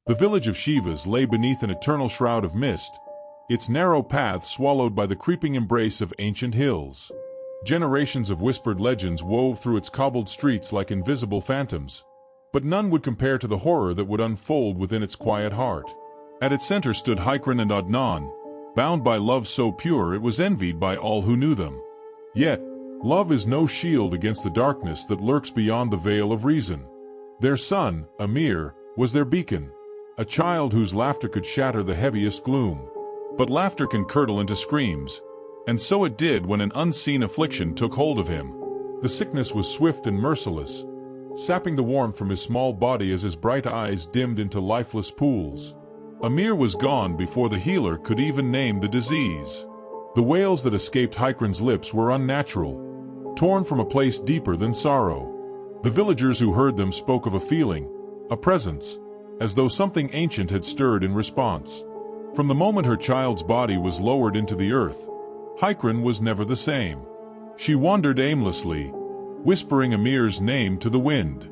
The village of Sivas lay beneath an eternal shroud of mist, its narrow path swallowed by the creeping embrace of ancient hills. Generations of whispered legends wove through its cobbled streets like invisible phantoms, but none would compare to the horror that would unfold within its quiet heart. At its center stood Hicran and Adnan, bound by love so pure it was envied by all who knew them. Yet, love is no shield against the darkness that lurks beyond the veil of reason. Their son, Emir, was their beacon, a child whose laughter could shatter the heaviest gloom. But laughter can curdle into screams, and so it did when an unseen affliction took hold of him. The sickness was swift and merciless, sapping the warmth from his small body as his bright eyes dimmed into lifeless pools. Emir was gone before the healer could even name the disease. The wails that escaped Hicran's lips were unnatural, torn from a place deeper than sorrow. The villagers who heard them spoke of a feeling, a presence, as though something ancient had stirred in response. From the moment her child's body was lowered into the earth, Hicran was never the same. She wandered aimlessly, whispering Emir's name to the wind.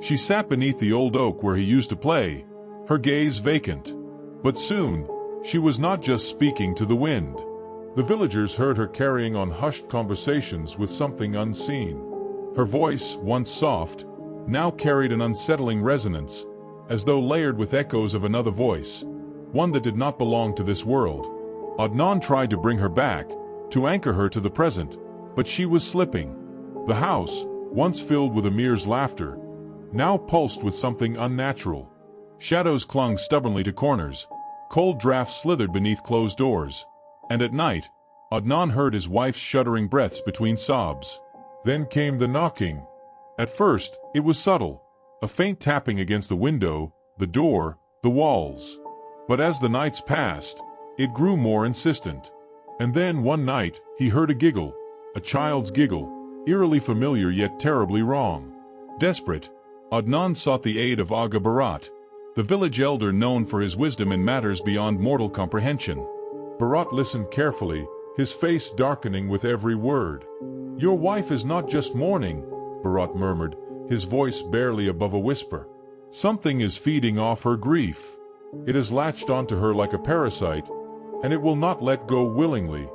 She sat beneath the old oak where he used to play, her gaze vacant. But soon, she was not just speaking to the wind. The villagers heard her carrying on hushed conversations with something unseen. Her voice, once soft, now carried an unsettling resonance, as though layered with echoes of another voice, one that did not belong to this world. Adnan tried to bring her back, to anchor her to the present, but she was slipping. The house, once filled with Emir's laughter, now pulsed with something unnatural. Shadows clung stubbornly to corners, cold drafts slithered beneath closed doors, and at night, Adnan heard his wife's shuddering breaths between sobs. Then came the knocking. At first, it was subtle, a faint tapping against the window, the door, the walls. But as the nights passed, it grew more insistent. And then one night, he heard a giggle, a child's giggle, eerily familiar yet terribly wrong. Desperate, Adnan sought the aid of Aga Barat, the village elder known for his wisdom in matters beyond mortal comprehension. Barat listened carefully, his face darkening with every word. "Your wife is not just mourning," Barat murmured, his voice barely above a whisper. "Something is feeding off her grief. It has latched onto her like a parasite, and it will not let go willingly."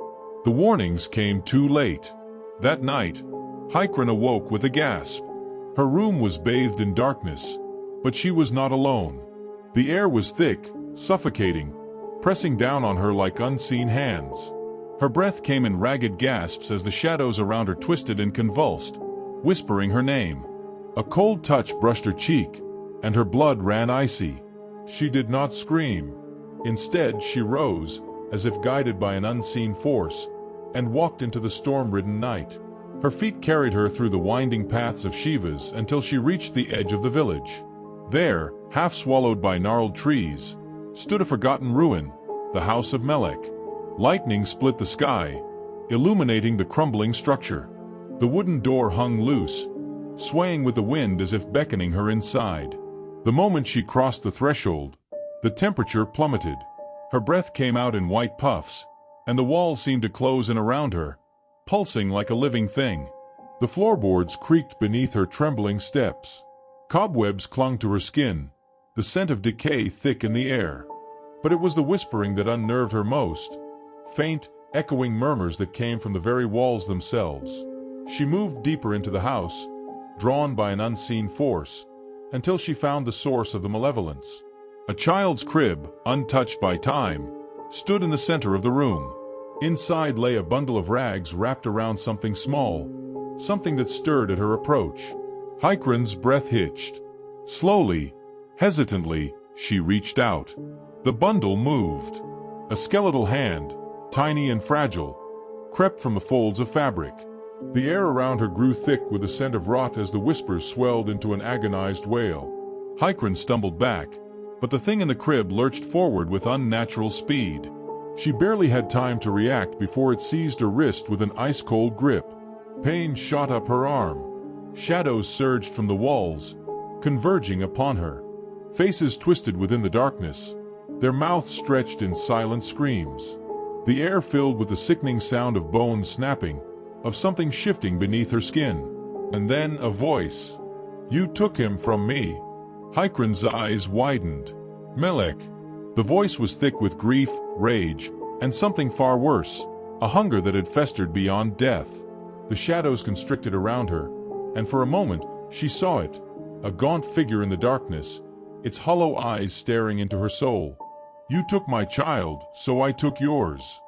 The warnings came too late. That night, Hicran awoke with a gasp. Her room was bathed in darkness, but she was not alone. The air was thick, suffocating, pressing down on her like unseen hands. Her breath came in ragged gasps as the shadows around her twisted and convulsed, whispering her name. A cold touch brushed her cheek, and her blood ran icy. She did not scream. Instead, she rose, as if guided by an unseen force, and walked into the storm-ridden night. Her feet carried her through the winding paths of Sivas until she reached the edge of the village. There, half swallowed by gnarled trees, stood a forgotten ruin, the house of Melek. Lightning split the sky, illuminating the crumbling structure. The wooden door hung loose, swaying with the wind as if beckoning her inside. The moment she crossed the threshold, the temperature plummeted. Her breath came out in white puffs, and the walls seemed to close in around her, pulsing like a living thing. The floorboards creaked beneath her trembling steps. Cobwebs clung to her skin, the scent of decay thick in the air. But it was the whispering that unnerved her most, faint, echoing murmurs that came from the very walls themselves. She moved deeper into the house, drawn by an unseen force, until she found the source of the malevolence. A child's crib, untouched by time, stood in the center of the room. Inside lay a bundle of rags wrapped around something small, something that stirred at her approach. Hicran's breath hitched. Slowly, hesitantly, she reached out. The bundle moved. A skeletal hand, tiny and fragile, crept from the folds of fabric. The air around her grew thick with the scent of rot as the whispers swelled into an agonized wail. Hicran stumbled back, but the thing in the crib lurched forward with unnatural speed. She barely had time to react before it seized her wrist with an ice-cold grip. Pain shot up her arm. Shadows surged from the walls, converging upon her. Faces twisted within the darkness, their mouths stretched in silent screams. The air filled with the sickening sound of bones snapping, of something shifting beneath her skin. And then a voice. "You took him from me." Hicran's eyes widened. Melek. The voice was thick with grief, rage, and something far worse, a hunger that had festered beyond death. The shadows constricted around her, and for a moment, she saw it, a gaunt figure in the darkness, its hollow eyes staring into her soul. "You took my child, so I took yours."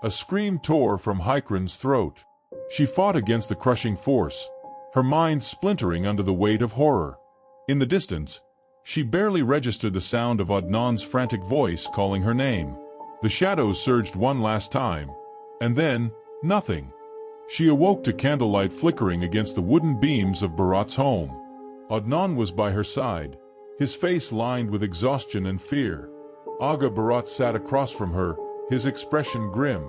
A scream tore from Hicran's throat. She fought against the crushing force, her mind splintering under the weight of horror. In the distance, she barely registered the sound of Adnan's frantic voice calling her name. The shadows surged one last time, and then, nothing. She awoke to candlelight flickering against the wooden beams of Barat's home. Adnan was by her side, his face lined with exhaustion and fear. Aga Barat sat across from her, his expression grim.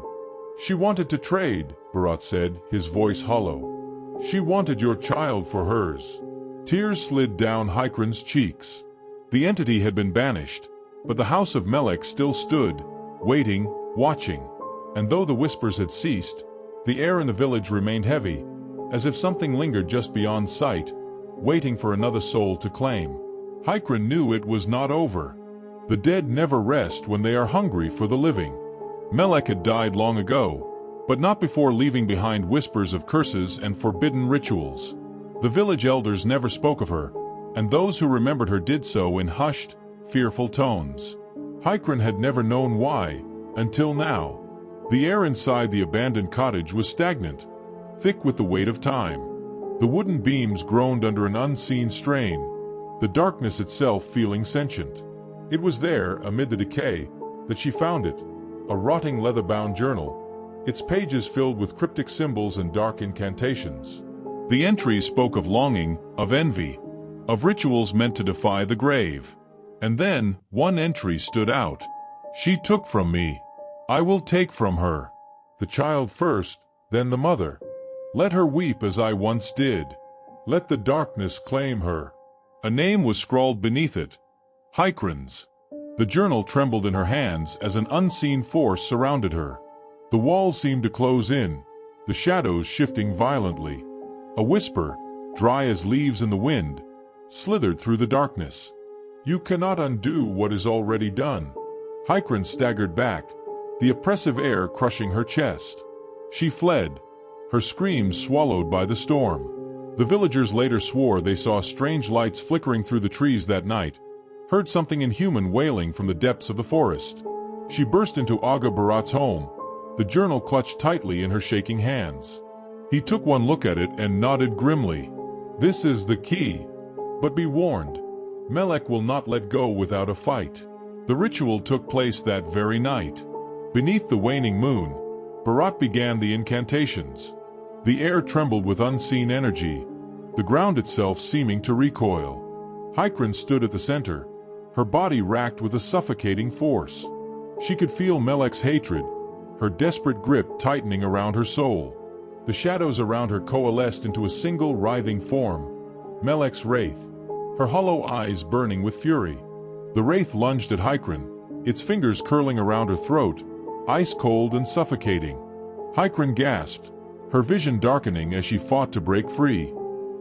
"She wanted to trade," Barat said, his voice hollow. "She wanted your child for hers." Tears slid down Hicran's cheeks. The entity had been banished, but the house of Melek still stood, waiting, watching. And though the whispers had ceased, the air in the village remained heavy, as if something lingered just beyond sight, waiting for another soul to claim. Hicran knew it was not over. The dead never rest when they are hungry for the living. Melek had died long ago, but not before leaving behind whispers of curses and forbidden rituals. The village elders never spoke of her, and those who remembered her did so in hushed, fearful tones. Hicran had never known why, until now. The air inside the abandoned cottage was stagnant, thick with the weight of time. The wooden beams groaned under an unseen strain, the darkness itself feeling sentient. It was there, amid the decay, that she found it, a rotting leather-bound journal, its pages filled with cryptic symbols and dark incantations. The entries spoke of longing, of envy, of rituals meant to defy the grave. And then, one entry stood out. "She took from me. I will take from her. The child first, then the mother. Let her weep as I once did. Let the darkness claim her." A name was scrawled beneath it. Hicran's. The journal trembled in her hands as an unseen force surrounded her. The walls seemed to close in, the shadows shifting violently. A whisper, dry as leaves in the wind, slithered through the darkness. "You cannot undo what is already done." Hicran staggered back, the oppressive air crushing her chest. She fled, her screams swallowed by the storm. The villagers later swore they saw strange lights flickering through the trees that night, heard something inhuman wailing from the depths of the forest. She burst into Aga Barat's home, the journal clutched tightly in her shaking hands. He took one look at it and nodded grimly. "This is the key. But be warned, Melek will not let go without a fight." The ritual took place that very night. Beneath the waning moon, Barat began the incantations. The air trembled with unseen energy, the ground itself seeming to recoil. Hicran stood at the center, her body racked with a suffocating force. She could feel Melek's hatred, her desperate grip tightening around her soul. The shadows around her coalesced into a single writhing form, Melek's wraith, her hollow eyes burning with fury. The wraith lunged at Hicran, its fingers curling around her throat, ice-cold and suffocating. Hicran gasped, her vision darkening as she fought to break free.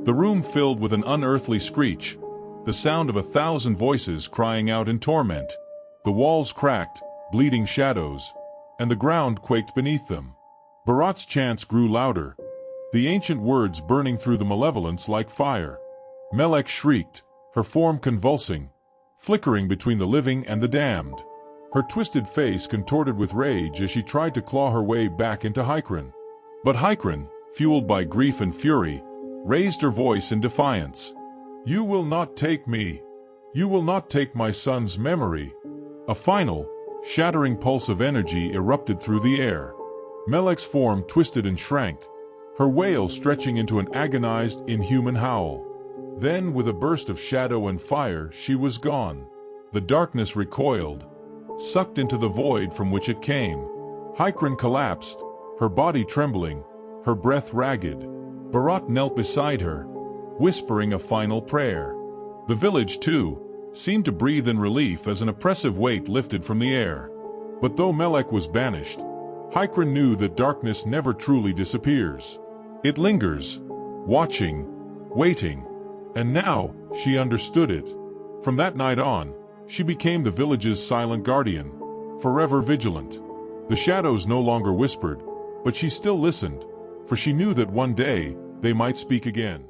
The room filled with an unearthly screech, the sound of 1,000 voices crying out in torment. The walls cracked, bleeding shadows, and the ground quaked beneath them. Barat's chants grew louder, the ancient words burning through the malevolence like fire. Melek shrieked, her form convulsing, flickering between the living and the damned. Her twisted face contorted with rage as she tried to claw her way back into Hicran. But Hicran, fueled by grief and fury, raised her voice in defiance. "You will not take me. You will not take my son's memory." A final, shattering pulse of energy erupted through the air. Melek's form twisted and shrank, her wail stretching into an agonized, inhuman howl. Then, with a burst of shadow and fire, she was gone. The darkness recoiled, sucked into the void from which it came. Hicran collapsed, her body trembling, her breath ragged. Barat knelt beside her, whispering a final prayer. The village, too, seemed to breathe in relief as an oppressive weight lifted from the air. But though Melek was banished, Hicran knew that darkness never truly disappears. It lingers, watching, waiting, and now she understood it. From that night on, She became the village's silent guardian, forever vigilant. The shadows no longer whispered, but she still listened, for she knew that one day they might speak again.